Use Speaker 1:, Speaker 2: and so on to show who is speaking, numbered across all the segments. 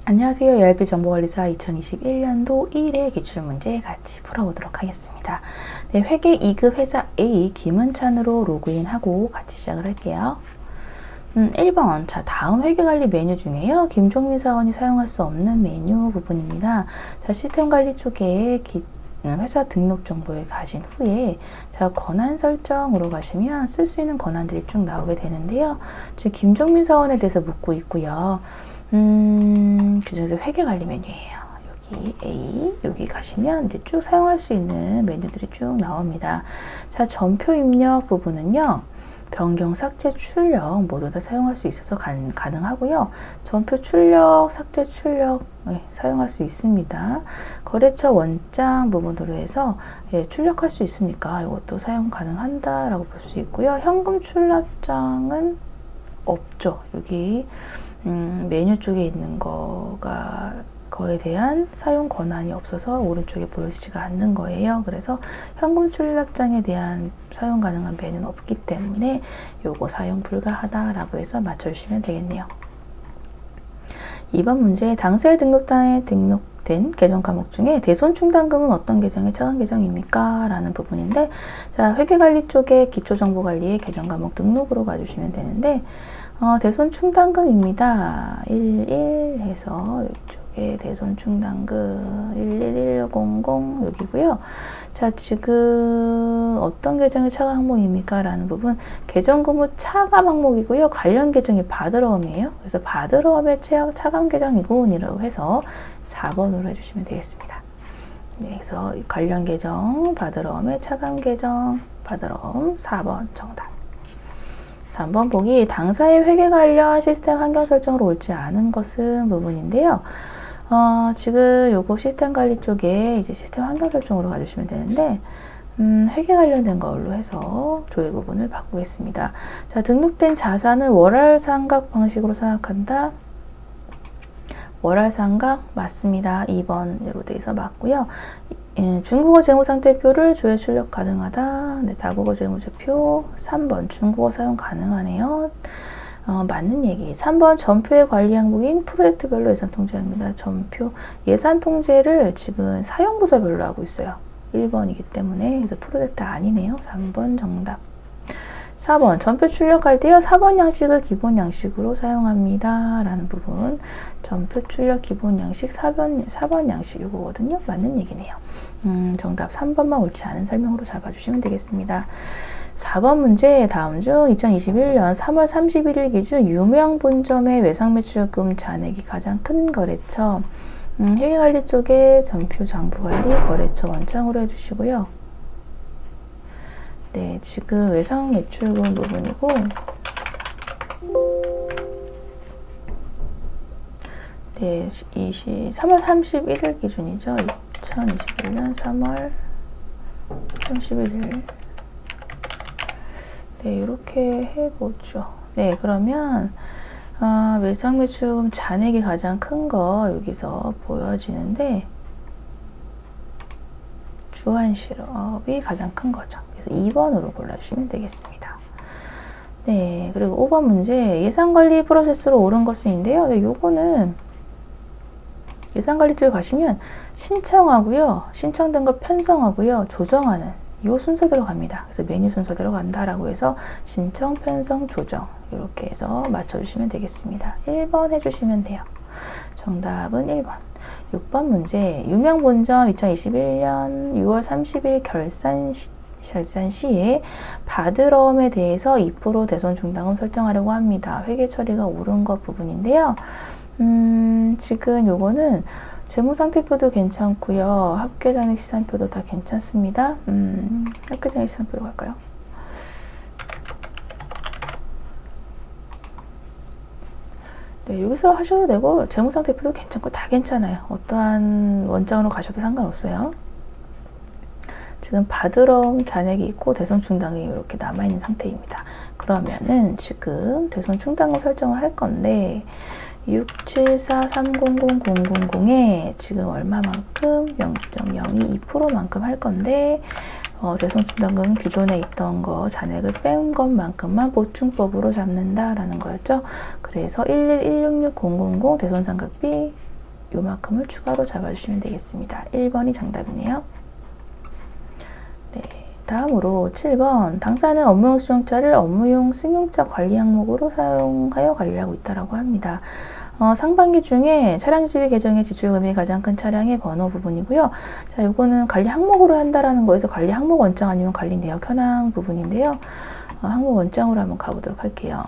Speaker 1: 안녕하세요. ERP 정보관리사 2021년도 1회 기출문제 같이 풀어보도록 하겠습니다. 네, 회계 2급 회사 A 김은찬으로 로그인하고 같이 시작을 할게요. 1번, 자, 다음 회계관리 메뉴 중에요. 김종민 사원이 사용할 수 없는 메뉴 부분입니다. 자, 시스템 관리 쪽에 회사 등록 정보에 가신 후에 자, 권한 설정으로 가시면 쓸 수 있는 권한들이 쭉 나오게 되는데요. 지금 김종민 사원에 대해서 묻고 있고요. 그중에서 회계관리 메뉴예요. 여기 A, 여기 가시면 이제 쭉 사용할 수 있는 메뉴들이 쭉 나옵니다. 자, 전표 입력 부분은요. 변경, 삭제, 출력 모두 다 사용할 수 있어서 가능하고요. 전표 출력, 삭제, 출력 사용할 수 있습니다. 거래처 원장 부분으로 해서 출력할 수 있으니까 이것도 사용 가능한다라고 볼 수 있고요. 현금 출납장은 없죠. 여기 메뉴 쪽에 있는 거에 대한 사용 권한이 없어서 오른쪽에 보여지지가 않는 거예요. 그래서 현금 출납장에 대한 사용 가능한 메뉴는 없기 때문에 요거 사용 불가하다라고 해서 맞춰주시면 되겠네요. 2번 문제, 당사에 등록된 계정 과목 중에 대손 충당금은 어떤 계정의 차관 계정입니까? 라는 부분인데, 자, 회계관리 쪽에 기초정보관리의 계정 과목 등록으로 가주시면 되는데, 대손 충당금입니다. 11 해서 이쪽에 대손 충당금 1110 여기고요. 자, 지금 어떤 계정의 차감 항목입니까? 라는 부분, 계정근무 차감 항목이고요. 관련 계정이 바드러움이에요. 그래서 바드러움의 차감 계정이군이라고 해서 4번으로 해주시면 되겠습니다. 네, 그래서 관련 계정, 바드러움의 차감 계정, 바드러움 4번 정답. 3번 보기, 당사의 회계 관련 시스템 환경 설정으로 옳지 않은 것은 부분인데요. 지금 요거 시스템 관리 쪽에 이제 시스템 환경 설정으로 가주시면 되는데, 회계 관련된 걸로 해서 조회 부분을 바꾸겠습니다. 자, 등록된 자산은 월할 상각 방식으로 생각한다. 월할 상각 맞습니다. 2번으로 돼서 맞고요. 중국어 재무상태표를 조회 출력 가능하다. 네, 다국어 재무제표 3번 중국어 사용 가능하네요. 맞는 얘기. 3번 전표의 관리 항목인 프로젝트별로 예산 통제합니다. 전표 예산 통제를 지금 사용부서별로 하고 있어요. 1번이기 때문에 그래서 프로젝트 아니네요. 3번 정답. 4번 전표 출력할 때요. 4번 양식을 기본 양식으로 사용합니다. 라는 부분. 전표 출력 기본 양식 4번 양식 이거거든요. 맞는 얘기네요. 정답 3번만 옳지 않은 설명으로 잡아주시면 되겠습니다. 4번 문제, 다음 중 2021년 3월 31일 기준 유명 본점의 외상매출금 잔액이 가장 큰 거래처. 회계관리 쪽에 전표 장부관리 거래처 원창으로 해주시고요. 네, 지금 외상 매출금 부분이고, 네, 3월 31일 기준이죠. 2021년 3월 31일. 네, 이렇게 해보죠. 네, 그러면 외상 매출금 잔액이 가장 큰 거 여기서 보여지는데, 주한실업이 가장 큰 거죠. 그래서 2번으로 골라주시면 되겠습니다. 네, 그리고 5번 문제, 예산관리 프로세스로 옳은 것은인데요. 네, 요거는 예산관리 쪽에 가시면 신청하고요, 신청된 거 편성하고요, 조정하는 이 순서대로 갑니다. 그래서 메뉴 순서대로 간다라고 해서 신청, 편성, 조정 이렇게 해서 맞춰주시면 되겠습니다. 1번 해주시면 돼요. 정답은 1번. 6번 문제, 유명 본점 2021년 6월 30일 결산 시에 바드러움에 대해서 2% 대손 충당금 설정하려고 합니다. 회계 처리가 옳은 것 부분인데요. 지금 요거는 재무상태표도 괜찮고요. 합계잔액 시산표도 다 괜찮습니다. 합계잔액 시산표로 갈까요? 네, 여기서 하셔도 되고 재무상태표도 괜찮고 다 괜찮아요. 어떠한 원장으로 가셔도 상관없어요. 지금 바드러움 잔액이 있고 대손 충당금이 이렇게 남아있는 상태입니다. 그러면은 지금 대손 충당금 설정을 할 건데 674300000에 지금 얼마만큼 0.02% 할 건데 대손 충당금 기존에 있던 거 잔액을 뺀 것만큼만 보충법으로 잡는다라는 거였죠. 그래서 111660000 대손 상각비 요만큼을 추가로 잡아주시면 되겠습니다. 1번이 정답이네요. 네, 다음으로 7번 당사는 업무용 승용차를 업무용 승용차 관리 항목으로 사용하여 관리하고 있다고 합니다. 상반기 중에 차량 유지비 계정의 지출 금액이 가장 큰 차량의 번호 부분이고요. 자, 요거는 관리 항목으로 한다라는 거에서 관리 항목 원장 아니면 관리 내역 현황 부분인데요. 항목 원장으로 한번 가보도록 할게요.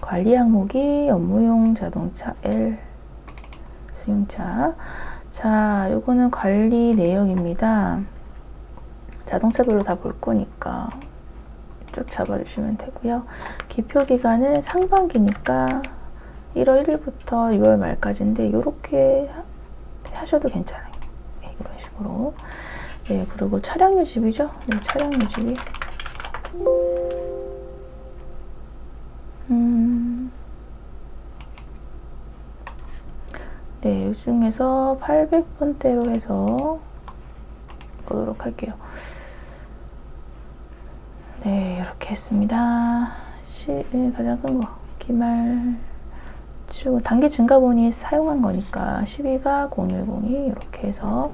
Speaker 1: 관리 항목이 업무용 자동차 L 승용차. 자, 요거는 관리 내역입니다. 자동차별로 다 볼 거니까 쭉 잡아주시면 되고요. 기표 기간은 상반기니까 1월 1일부터 6월 말까지인데 이렇게 하셔도 괜찮아요. 네, 이런 식으로. 네, 그리고 차량 유지비죠. 네, 차량 유지비. 네, 이 중에서 800번대로 해서 보도록 할게요. 네, 이렇게 했습니다. 가장 큰 거, 기말 단기 증가본이 사용한 거니까 12가 0102 이렇게 해서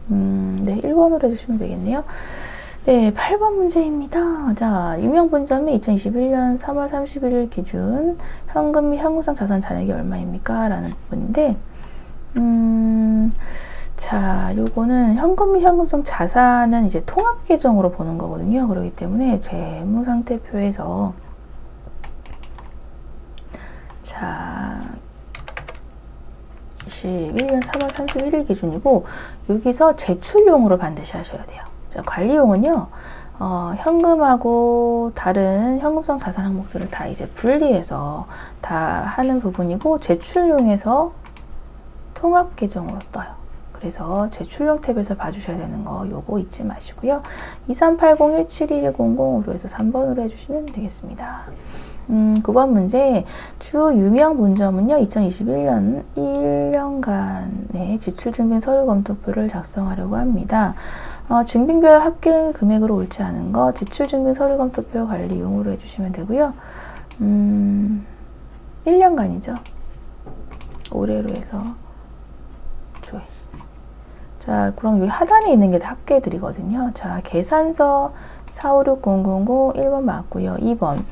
Speaker 1: 네, 1번으로 해주시면 되겠네요. 네, 8번 문제입니다. 자, 유명 본점이 2021년 3월 31일 기준 현금 및 현금성 자산 잔액이 얼마입니까? 라는 부분인데 자, 요거는 현금 및 현금성 자산은 이제 통합 계정으로 보는 거거든요. 그렇기 때문에 재무상태표에서 자, 21년 3월 31일 기준이고 여기서 제출용으로 반드시 하셔야 돼요. 자, 관리용은요. 현금하고 다른 현금성 자산 항목들을 다 이제 분리해서 다 하는 부분이고 제출용에서 통합 계정으로 떠요. 그래서 제출용 탭에서 봐주셔야 되는 거 요거 잊지 마시고요. 2380171100으로 해서 3번으로 해주시면 되겠습니다. 9번 문제 주 유명 본점은요 2021년 1년간의 지출증빙 서류 검토표를 작성하려고 합니다. 증빙별 합계 금액으로 옳지 않은 거 지출증빙 서류 검토표 관리용으로 해주시면 되고요. 1년간이죠. 올해로 해서 조회. 자, 그럼 여기 하단에 있는 게 다 합계들이거든요. 자, 계산서 456000 1번 맞고요. 2번.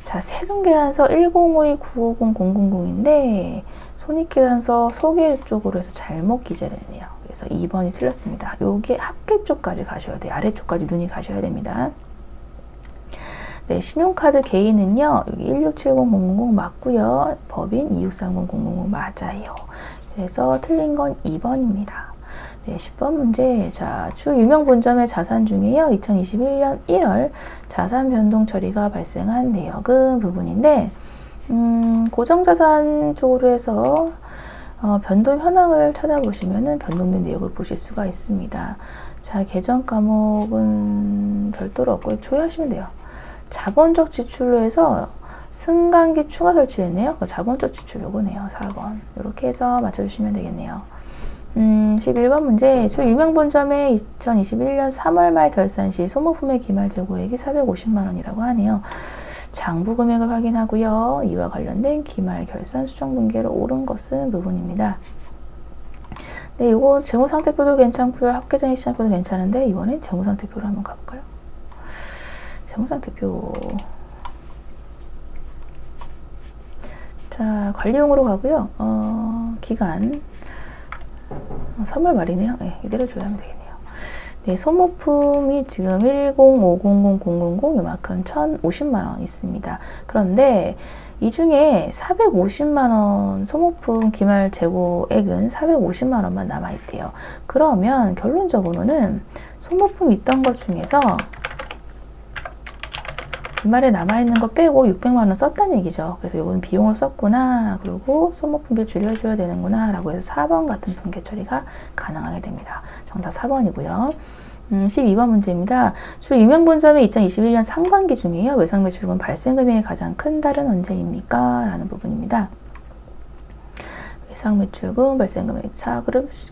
Speaker 1: 자, 세금계산서 1052950000인데 손익계산서 소개 쪽으로 해서 잘못 기재를 했네요. 그래서 2번이 틀렸습니다. 요게 합계 쪽까지 가셔야 돼요. 아래쪽까지 눈이 가셔야 됩니다. 네, 신용카드 개인은요. 여기 1670000 맞고요. 법인 2630000 맞아요. 그래서 틀린 건 2번입니다. 네, 10번 문제. 자, 주 유명 본점의 자산 중에요. 2021년 1월 자산 변동 처리가 발생한 내역은 부분인데 고정자산 쪽으로 해서 변동 현황을 찾아보시면은 변동된 내역을 보실 수가 있습니다. 자, 계정 과목은 별도로 없고 조회하시면 돼요. 자본적 지출로 해서 승강기 추가 설치했네요. 자본적 지출 요거네요. 4번. 이렇게 해서 맞춰주시면 되겠네요. 11번 문제. 주 유명 본점의 2021년 3월 말 결산 시 소모품의 기말 재고액이 450만 원이라고 하네요. 장부 금액을 확인하고요. 이와 관련된 기말 결산 수정 분계로 옳은 것은 부분입니다. 네, 이거 재무상태표도 괜찮고요. 합계장의 시장표도 괜찮은데 이번엔 재무상태표로 한번 가볼까요? 재무상태표. 자, 관리용으로 가고요. 기간 3월 말이네요. 네, 이대로 조회하면 되겠네요. 네, 소모품이 지금 105000000 요만큼 1050만원 있습니다. 그런데 이 중에 450만원 소모품 기말 재고액은 450만원만 남아있대요. 그러면 결론적으로는 소모품 있던 것 중에서 기말에 남아있는 거 빼고 600만원 썼다는 얘기죠. 그래서 이건 비용을 썼구나. 그리고 소모품비 줄여줘야 되는구나. 라고 해서 4번 같은 분계 처리가 가능하게 됩니다. 정답 4번이고요. 12번 문제입니다. 주 유명 본점의 2021년 상반기 중에요. 외상 매출금 발생 금액이 가장 큰 달은 언제입니까? 라는 부분입니다. 외상 매출금 발생 금액. 자,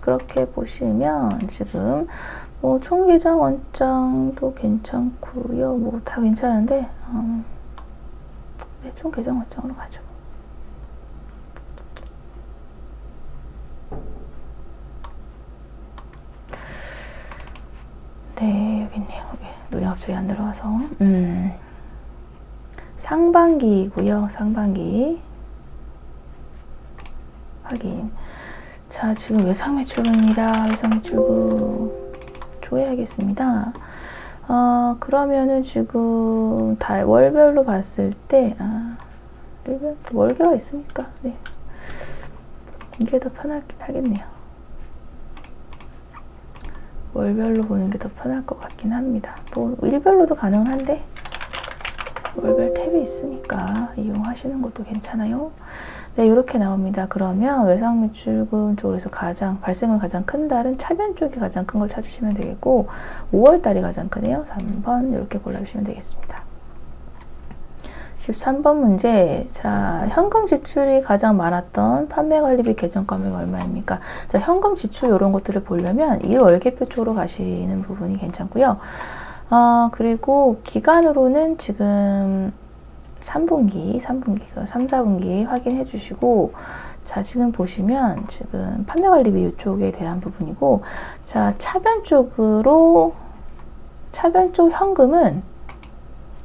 Speaker 1: 그렇게 보시면 지금 총 계정 원장도 괜찮고요. 다 괜찮은데 네, 총 계정 원장으로 가죠. 네, 여기 있네요. 여기 눈에 갑자기 안 들어와서. 상반기이고요. 상반기 확인. 자, 지금 외상 매출부입니다. 외상 매출부 조회하겠습니다. 그러면은 지금 월별로 봤을 때, 월계가 있으니까, 네. 이게 더 편하긴 하겠네요. 월별로 보는 게 더 편할 것 같긴 합니다. 뭐, 일별로도 가능은 한데, 월별 탭이 있으니까 이용하시는 것도 괜찮아요. 네, 이렇게 나옵니다. 그러면 외상 매출금 쪽에서 발생을 가장 큰 달은 차변 쪽이 가장 큰 걸 찾으시면 되겠고, 5월 달이 가장 크네요. 3번 이렇게 골라주시면 되겠습니다. 13번 문제. 자, 현금 지출이 가장 많았던 판매관리비 계정가액이 얼마입니까? 자, 현금 지출 이런 것들을 보려면 1월계표 쪽으로 가시는 부분이 괜찮고요. 그리고 기간으로는 지금 3분기, 3, 4분기 확인해 주시고, 자, 지금 보시면 지금 판매관리비 이쪽에 대한 부분이고, 자, 차변 쪽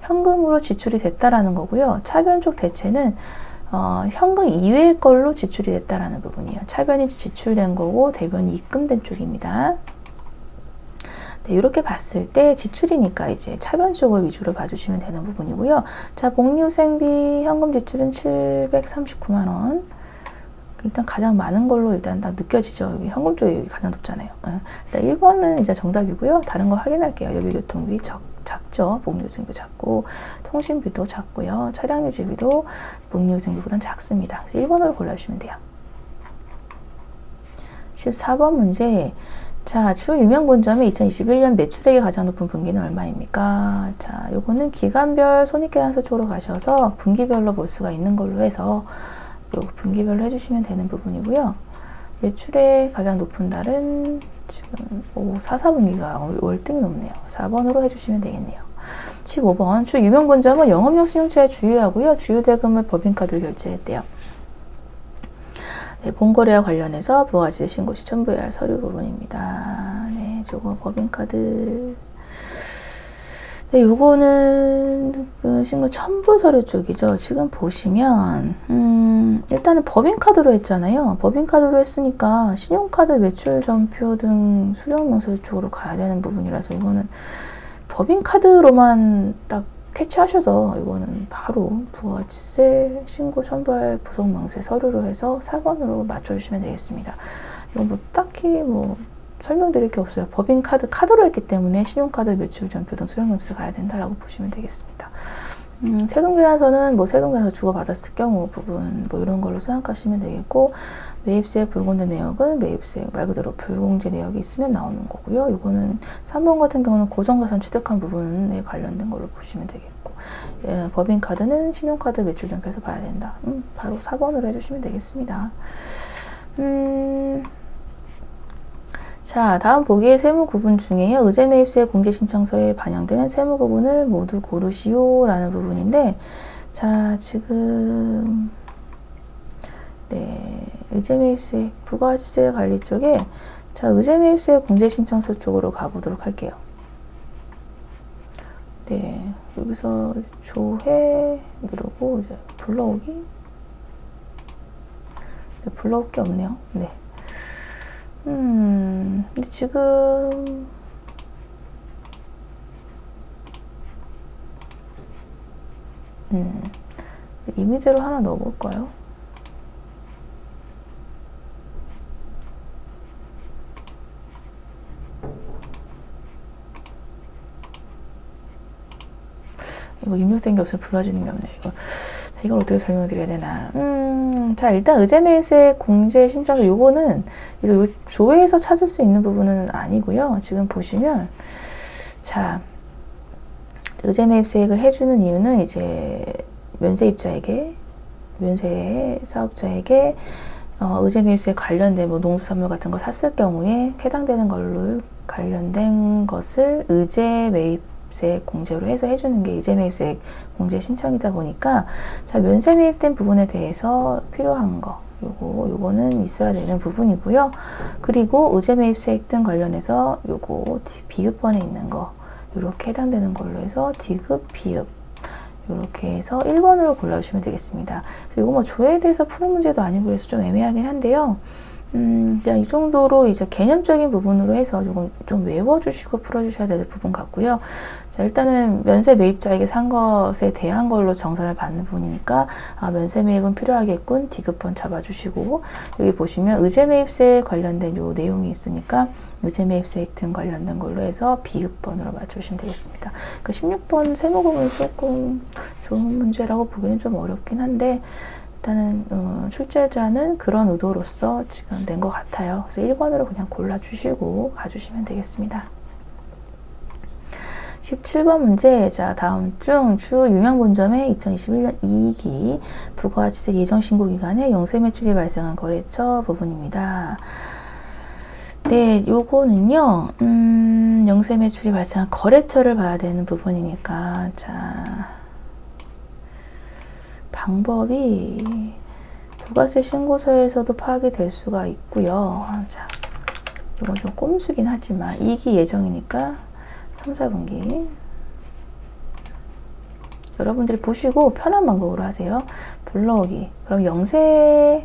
Speaker 1: 현금으로 지출이 됐다라는 거고요. 차변 쪽 대체는 현금 이외의 걸로 지출이 됐다라는 부분이에요. 차변이 지출된 거고 대변이 입금된 쪽입니다. 네, 이렇게 봤을 때 지출이니까 이제 차변 쪽을 위주로 봐주시면 되는 부분이고요. 자, 복리후생비 현금 지출은 739만 원. 일단 가장 많은 걸로 일단 다 느껴지죠. 여기 현금 쪽이 여기 가장 높잖아요. 일단 1번은 이제 정답이고요. 다른 거 확인할게요. 여비교통비 작죠. 복리후생비 작고, 통신비도 작고요. 차량유지비도 복리후생비보다는 작습니다. 그래서 1번으로 골라주시면 돼요. 14번 문제. 자, 주 유명 본점의 2021년 매출액이 가장 높은 분기는 얼마입니까? 자, 요거는 기간별 손익계산서 쪽으로 가셔서 분기별로 볼 수가 있는 걸로 해서 요 분기별로 해주시면 되는 부분이고요. 매출액 가장 높은 달은 지금 4, 4분기가 월등히 높네요. 4번으로 해주시면 되겠네요. 15번. 주 유명 본점은 영업용 신용차에 주유하고요. 주유대금을 법인카드로 결제했대요. 네, 본거래와 관련해서 부가가치 신고 시 첨부해야 할 서류 부분입니다. 네, 저거 법인카드. 네, 요거는 그 신고 첨부 서류 쪽이죠. 지금 보시면 일단은 법인카드로 했잖아요. 법인카드로 했으니까 신용카드 매출 전표 등 수령명세 쪽으로 가야 되는 부분이라서 이거는 법인카드로만 딱 캐치하셔서 이거는 바로 부가가치세 신고 첨부할 부속명세 서류로 해서 4번으로 맞춰주시면 되겠습니다. 이건 뭐 딱히 뭐 설명드릴 게 없어요. 법인카드 카드로 했기 때문에 신용카드 매출 전표 등 수령명세 가야 된다라고 보시면 되겠습니다. 세금계산서는 뭐 세금계산서 주고받았을 경우 부분 뭐 이런 걸로 생각하시면 되겠고, 매입세 불공제 내역은 매입세 말 그대로 불공제 내역이 있으면 나오는 거고요. 이거는 3번 같은 경우는 고정자산 취득한 부분에 관련된 걸로 보시면 되겠고, 예, 법인카드는 신용카드 매출 전표에서 봐야 된다. 바로 4번으로 해주시면 되겠습니다. 자, 다음 보기의 세무 구분 중에요. 의제 매입세 공제 신청서에 반영되는 세무 구분을 모두 고르시오 라는 부분인데, 자, 지금 네, 의제 매입세 부가가치세 관리 쪽에, 자, 의제 매입세 공제 신청서 쪽으로 가보도록 할게요. 네, 여기서 조회 누르고 이제 불러오기. 네, 불러올 게 없네요. 네. 근데 지금 이미지로 하나 넣어볼까요? 이거 입력된 게 없어서 불러지는 게 없네. 이걸 어떻게 설명드려야 되나. 자, 일단 의제 매입세 공제 신청서 요거는 조회에서 찾을 수 있는 부분은 아니고요. 지금 보시면, 자, 의제 매입세액을 해주는 이유는 이제 면세입자에게, 면세 사업자에게 의제 매입세에 관련된 뭐 농수산물 같은 거 샀을 경우에 해당되는 걸로 관련된 것을 의제 매입세 공제로 해서 해주는 게 의제 매입세 공제 신청이다 보니까, 자, 면세 매입된 부분에 대해서 필요한 거, 요거는 있어야 되는 부분이고요. 그리고 의제 매입세액 등 관련해서 요거 비읍번에 있는 거 이렇게 해당되는 걸로 해서 디귿, 비읍 이렇게 해서 1번으로 골라주시면 되겠습니다. 그래서 이거 뭐 조회에 대해서 푸는 문제도 아니고 해서 좀 애매하긴 한데요. 그냥 이 정도로 이제 개념적인 부분으로 해서 조금 좀 외워주시고 풀어주셔야 될 부분 같고요. 자, 일단은 면세 매입자에게 산 것에 대한 걸로 정산을 받는 부분이니까 면세 매입은 필요하겠군. 디귿번 잡아주시고 여기 보시면 의제 매입세에 관련된 요 내용이 있으니까 의제 매입세액 등 관련된 걸로 해서 비읍번으로 맞춰주시면 되겠습니다. 그 16번 세무금은 조금 좋은 문제라고 보기는 좀 어렵긴 한데 일단은 출제자는 그런 의도로서 지금 낸 것 같아요. 그래서 1번으로 그냥 골라주시고 가주시면 되겠습니다. 17번 문제. 자, 다음 중 주 유명본점의 2021년 이익이 부가가치세 예정신고 기간에 영세 매출이 발생한 거래처 부분입니다. 네, 요거는요, 영세 매출이 발생한 거래처를 봐야 되는 부분이니까, 자, 방법이 부가세 신고서에서도 파악이 될 수가 있고요. 자, 이건 좀 꼼수긴 하지만 이익이 예정이니까 3, 4분기 여러분들이 보시고 편한 방법으로 하세요. 불러오기. 그럼 영세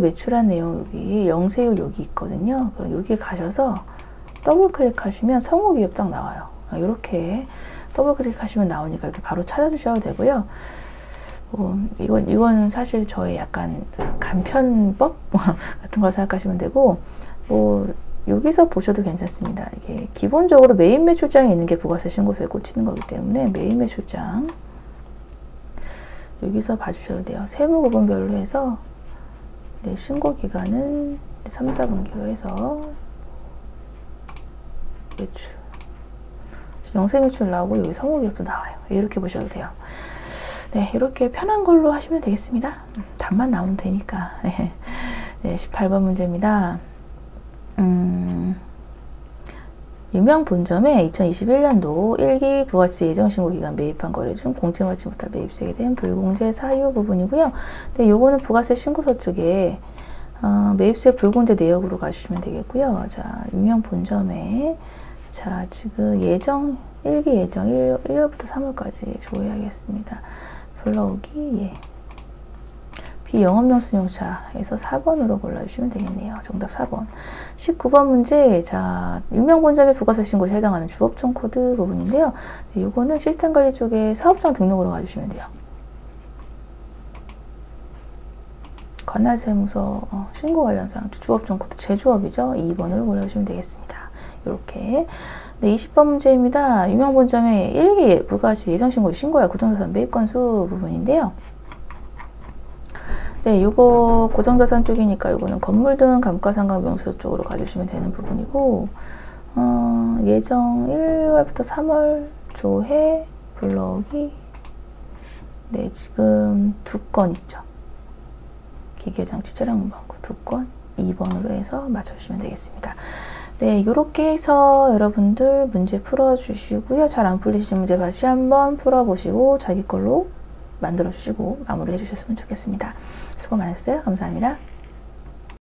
Speaker 1: 매출한 내용 여기 영세율 여기 있거든요. 그럼 여기 가셔서 더블 클릭하시면 성우기업 딱 나와요. 이렇게 더블 클릭하시면 나오니까 이렇게 바로 찾아주셔도 되고요. 이거는 사실 저의 약간 간편법 같은 걸 생각하시면 되고, 여기서 보셔도 괜찮습니다. 이게 기본적으로 메인 매출장에 있는 게 부가세 신고서에 꽂히는 거기 때문에 메인 매출장 여기서 봐주셔도 돼요. 세무 구분별로 해서 신고 기간은 3, 4분기로 해서 매출 영세 매출 나오고 여기 성우기업도 나와요. 이렇게 보셔도 돼요. 네, 이렇게 편한 걸로 하시면 되겠습니다. 답만 나오면 되니까. 네, 18번 문제입니다. 유명 본점에 2021년도 1기 부가가치세 예정신고 기간 매입한 거래 중 공제받지 못한 매입세에 대한 불공제 사유 부분이고요. 네, 요거는 부가세 신고서 쪽에 매입세 불공제 내역으로 가주시면 되겠고요. 자, 유명 본점에 자, 지금 예정 1기 예정 1월부터 3월까지 조회하겠습니다. 불러오기, 예. 비영업용 승용차에서 4번으로 골라주시면 되겠네요. 정답 4번. 19번 문제. 자, 유명본점의 부가세 신고에 해당하는 주업종 코드 부분인데요. 네, 요거는 시스템 관리 쪽에 사업장 등록으로 가주시면 돼요. 관할세무서 신고 관련 사항 주업종 코드 제조업이죠. 2번으로 골라주시면 되겠습니다. 이렇게. 네, 20번 문제입니다. 유명본점의 1기 부가가치 예정신고 신고할 고정자산 매입 건수 부분인데요. 네, 요거 고정자산 쪽이니까 요거는 건물 등 감가상각명세서 쪽으로 가주시면 되는 부분이고, 예정 1월부터 3월 조회 불러오기. 네, 지금 2건 있죠. 기계장치 차량 문방구 2건 2번으로 해서 맞춰주시면 되겠습니다. 네, 이렇게 해서 여러분들 문제 풀어주시고요. 잘 안 풀리시는 문제 다시 한번 풀어보시고 자기 걸로 만들어주시고 마무리해 주셨으면 좋겠습니다. 수고 많으셨어요. 감사합니다.